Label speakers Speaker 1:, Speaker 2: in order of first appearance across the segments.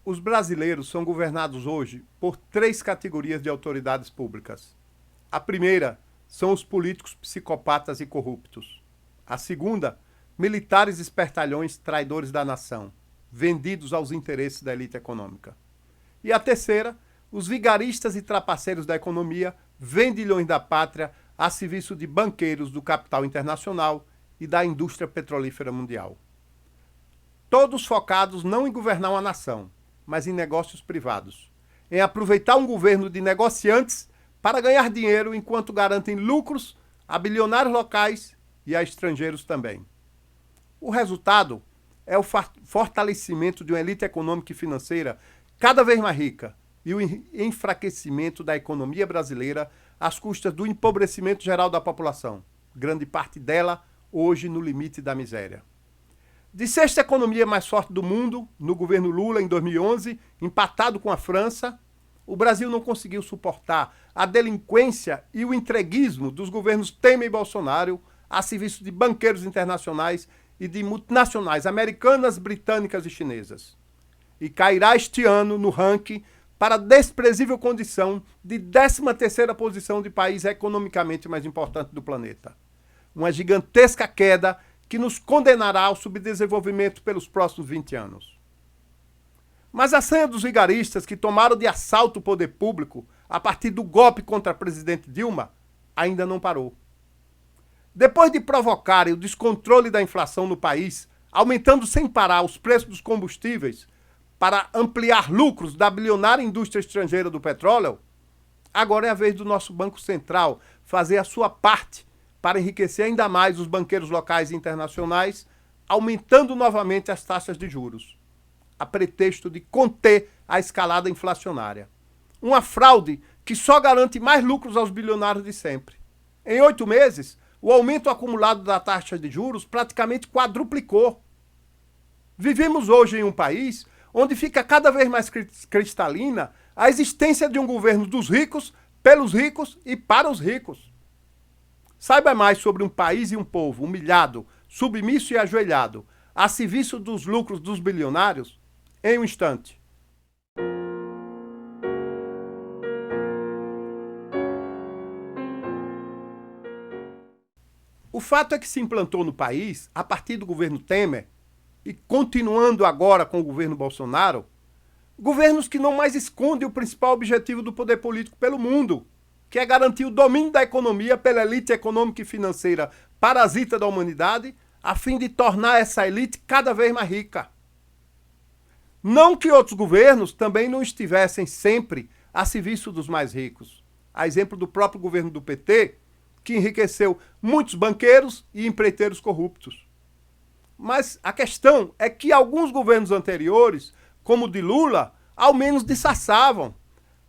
Speaker 1: Os brasileiros são governados hoje por três categorias de autoridades públicas. A primeira são os políticos psicopatas e corruptos. A segunda, militares espertalhões traidores da nação, vendidos aos interesses da elite econômica. E a terceira, os vigaristas e trapaceiros da economia, vendilhões da pátria a serviço de banqueiros do capital internacional e da indústria petrolífera mundial. Todos focados não em governar uma nação, mas em negócios privados, em aproveitar um governo de negociantes para ganhar dinheiro enquanto garantem lucros a bilionários locais e a estrangeiros também. O resultado é o fortalecimento de uma elite econômica e financeira cada vez mais rica e o enfraquecimento da economia brasileira às custas do empobrecimento geral da população, grande parte dela hoje no limite da miséria. De sexta economia mais forte do mundo, no governo Lula em 2011, empatado com a França, o Brasil não conseguiu suportar a delinquência e o entreguismo dos governos Temer e Bolsonaro a serviço de banqueiros internacionais e de multinacionais americanas, britânicas e chinesas. E cairá este ano no ranking para a desprezível condição de 13ª posição de país economicamente mais importante do planeta. Uma gigantesca queda que nos condenará ao subdesenvolvimento pelos próximos 20 anos. Mas a senha dos vigaristas que tomaram de assalto o poder público a partir do golpe contra a presidente Dilma ainda não parou. Depois de provocarem o descontrole da inflação no país, aumentando sem parar os preços dos combustíveis para ampliar lucros da bilionária indústria estrangeira do petróleo, agora é a vez do nosso Banco Central fazer a sua parte para enriquecer ainda mais os banqueiros locais e internacionais, aumentando novamente as taxas de juros, a pretexto de conter a escalada inflacionária. Uma fraude que só garante mais lucros aos bilionários de sempre. Em 8 meses, o aumento acumulado da taxa de juros praticamente quadruplicou. Vivemos hoje em um país onde fica cada vez mais cristalina a existência de um governo dos ricos, pelos ricos e para os ricos. Saiba mais sobre um país e um povo humilhado, submisso e ajoelhado, a serviço dos lucros dos bilionários, em um instante. O fato é que se implantou no país, a partir do governo Temer, e continuando agora com o governo Bolsonaro, governos que não mais escondem o principal objetivo do poder político pelo mundo, que é garantir o domínio da economia pela elite econômica e financeira parasita da humanidade, a fim de tornar essa elite cada vez mais rica. Não que outros governos também não estivessem sempre a serviço dos mais ricos. A exemplo do próprio governo do PT, que enriqueceu muitos banqueiros e empreiteiros corruptos. Mas a questão é que alguns governos anteriores, como o de Lula, ao menos disfarçavam.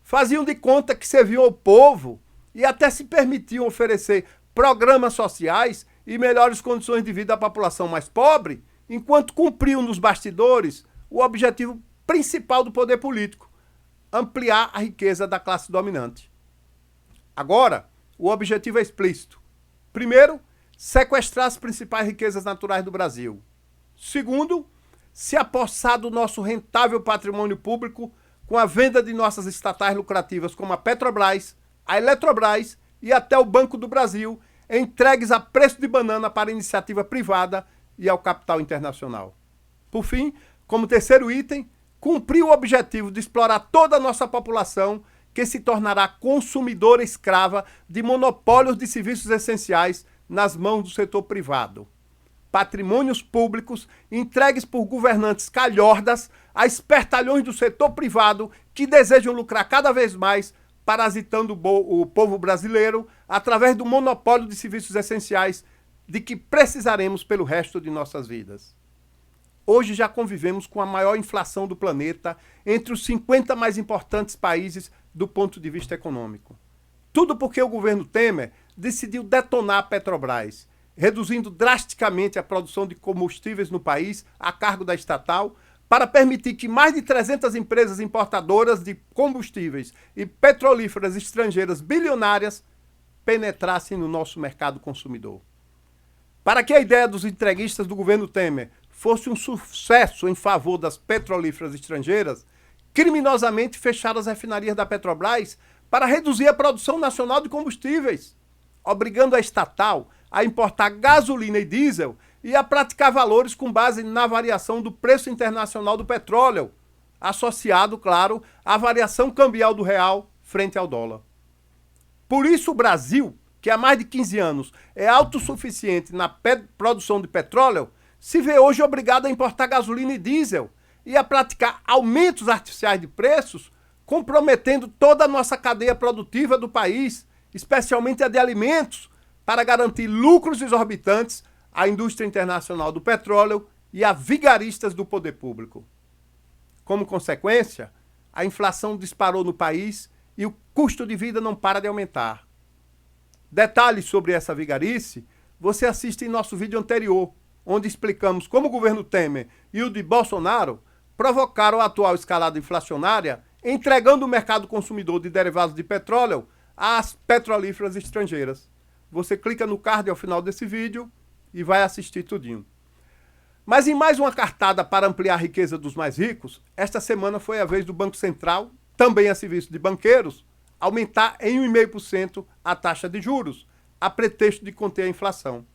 Speaker 1: Faziam de conta que serviam ao povo e até se permitiam oferecer programas sociais e melhores condições de vida à população mais pobre, enquanto cumpriam nos bastidores o objetivo principal do poder político, ampliar a riqueza da classe dominante. Agora, o objetivo é explícito. Primeiro, sequestrar as principais riquezas naturais do Brasil. Segundo, se apossar do nosso rentável patrimônio público com a venda de nossas estatais lucrativas como a Petrobras, a Eletrobras e até o Banco do Brasil, entregues a preço de banana para a iniciativa privada e ao capital internacional. Por fim, como terceiro item, cumprir o objetivo de explorar toda a nossa população, que se tornará consumidora escrava de monopólios de serviços essenciais nas mãos do setor privado. Patrimônios públicos entregues por governantes calhordas a espertalhões do setor privado que desejam lucrar cada vez mais, parasitando o povo brasileiro através do monopólio de serviços essenciais de que precisaremos pelo resto de nossas vidas. Hoje já convivemos com a maior inflação do planeta entre os 50 mais importantes países do ponto de vista econômico. Tudo porque o governo Temer decidiu detonar a Petrobras, reduzindo drasticamente a produção de combustíveis no país a cargo da estatal, para permitir que mais de 300 empresas importadoras de combustíveis e petrolíferas estrangeiras bilionárias penetrassem no nosso mercado consumidor. Para que a ideia dos entreguistas do governo Temer fosse um sucesso em favor das petrolíferas estrangeiras, criminosamente fecharam as refinarias da Petrobras para reduzir a produção nacional de combustíveis, obrigando a estatal a importar gasolina e diesel e a praticar valores com base na variação do preço internacional do petróleo, associado, claro, à variação cambial do real frente ao dólar. Por isso o Brasil, que há mais de 15 anos é autossuficiente na produção de petróleo, se vê hoje obrigado a importar gasolina e diesel e a praticar aumentos artificiais de preços, comprometendo toda a nossa cadeia produtiva do país, especialmente a de alimentos, para garantir lucros exorbitantes à indústria internacional do petróleo e a vigaristas do poder público. Como consequência, a inflação disparou no país e o custo de vida não para de aumentar. Detalhes sobre essa vigarice você assiste em nosso vídeo anterior, onde explicamos como o governo Temer e o de Bolsonaro provocaram a atual escalada inflacionária, entregando o mercado consumidor de derivados de petróleo às petrolíferas estrangeiras. Você clica no card ao final desse vídeo e vai assistir tudinho. Mas em mais uma cartada para ampliar a riqueza dos mais ricos, esta semana foi a vez do Banco Central, também a serviço de banqueiros, aumentar em 1,5% a taxa de juros, a pretexto de conter a inflação,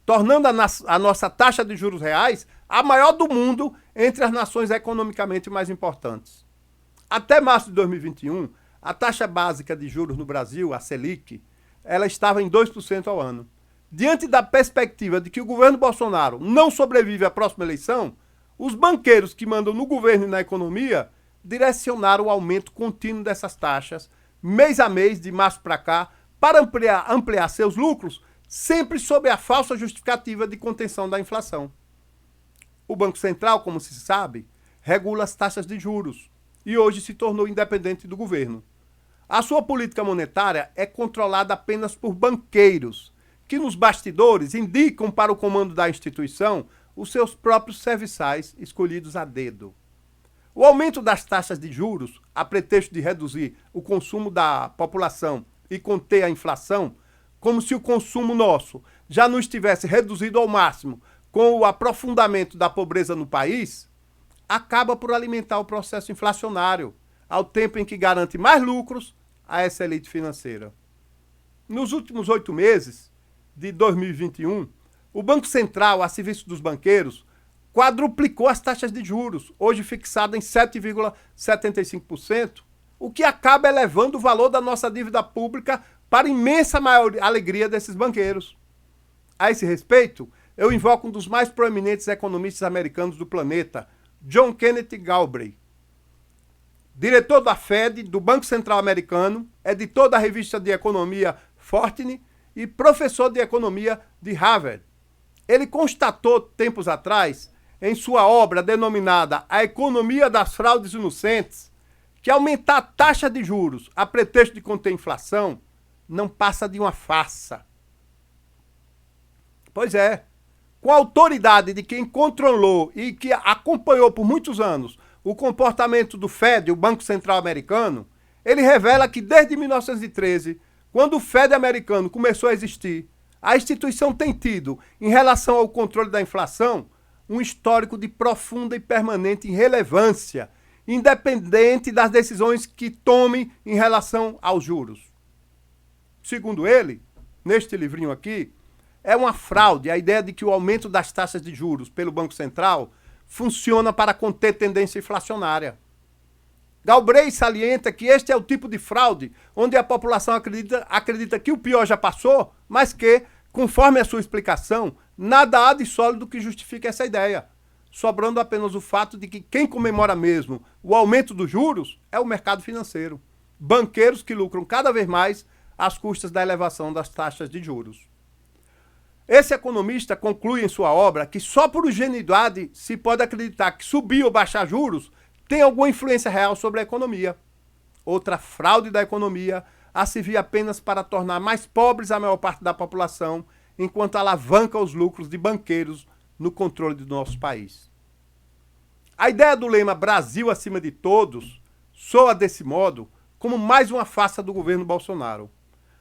Speaker 1: tornando a nossa taxa de juros reais a maior do mundo entre as nações economicamente mais importantes. Até março de 2021, a taxa básica de juros no Brasil, a Selic, ela estava em 2% ao ano. Diante da perspectiva de que o governo Bolsonaro não sobrevive à próxima eleição, os banqueiros que mandam no governo e na economia direcionaram o aumento contínuo dessas taxas, mês a mês, de março para cá, para ampliar seus lucros, sempre sob a falsa justificativa de contenção da inflação. O Banco Central, como se sabe, regula as taxas de juros e hoje se tornou independente do governo. A sua política monetária é controlada apenas por banqueiros, que nos bastidores indicam para o comando da instituição os seus próprios serviçais escolhidos a dedo. O aumento das taxas de juros, a pretexto de reduzir o consumo da população e conter a inflação, como se o consumo nosso já não estivesse reduzido ao máximo com o aprofundamento da pobreza no país, acaba por alimentar o processo inflacionário, ao tempo em que garante mais lucros a essa elite financeira. Nos últimos 8 meses de 2021, o Banco Central, a serviço dos banqueiros, quadruplicou as taxas de juros, hoje fixada em 7,75%, o que acaba elevando o valor da nossa dívida pública para a imensa alegria desses banqueiros. A esse respeito, eu invoco um dos mais proeminentes economistas americanos do planeta, John Kenneth Galbraith, diretor da Fed, do Banco Central Americano, editor da revista de economia Fortune e professor de economia de Harvard. Ele constatou, tempos atrás, em sua obra denominada A Economia das Fraudes Inocentes, que aumentar a taxa de juros a pretexto de conter a inflação não passa de uma farsa. Pois é, com a autoridade de quem controlou e que acompanhou por muitos anos o comportamento do Fed, o Banco Central Americano, ele revela que desde 1913, quando o Fed americano começou a existir, a instituição tem tido, em relação ao controle da inflação, um histórico de profunda e permanente irrelevância, independente das decisões que tome em relação aos juros. Segundo ele, neste livrinho aqui, é uma fraude a ideia de que o aumento das taxas de juros pelo Banco Central funciona para conter tendência inflacionária. Galbraith salienta que este é o tipo de fraude onde a população acredita que o pior já passou, mas que, conforme a sua explicação, nada há de sólido que justifique essa ideia, sobrando apenas o fato de que quem comemora mesmo o aumento dos juros é o mercado financeiro, banqueiros que lucram cada vez mais às custas da elevação das taxas de juros. Esse economista conclui em sua obra que só por ingenuidade se pode acreditar que subir ou baixar juros tem alguma influência real sobre a economia. Outra fraude da economia a servir apenas para tornar mais pobres a maior parte da população, enquanto alavanca os lucros de banqueiros no controle do nosso país. A ideia do lema Brasil acima de todos soa desse modo como mais uma farsa do governo Bolsonaro.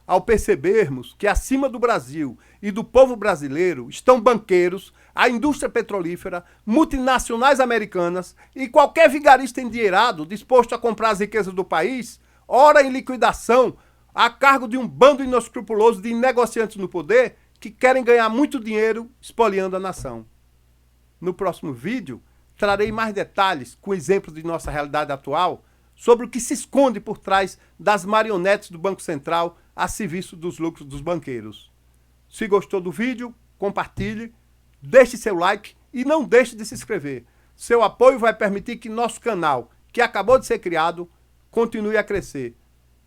Speaker 1: ao percebermos que acima do Brasil e do povo brasileiro estão banqueiros, a indústria petrolífera, multinacionais americanas e qualquer vigarista endinheirado disposto a comprar as riquezas do país, ora em liquidação, a cargo de um bando inescrupuloso de negociantes no poder que querem ganhar muito dinheiro espoliando a nação. No próximo vídeo, trarei mais detalhes com exemplos de nossa realidade atual sobre o que se esconde por trás das marionetes do Banco Central a serviço dos lucros dos banqueiros. Se gostou do vídeo, compartilhe, deixe seu like e não deixe de se inscrever. Seu apoio vai permitir que nosso canal, que acabou de ser criado, continue a crescer.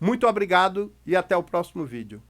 Speaker 1: Muito obrigado e até o próximo vídeo.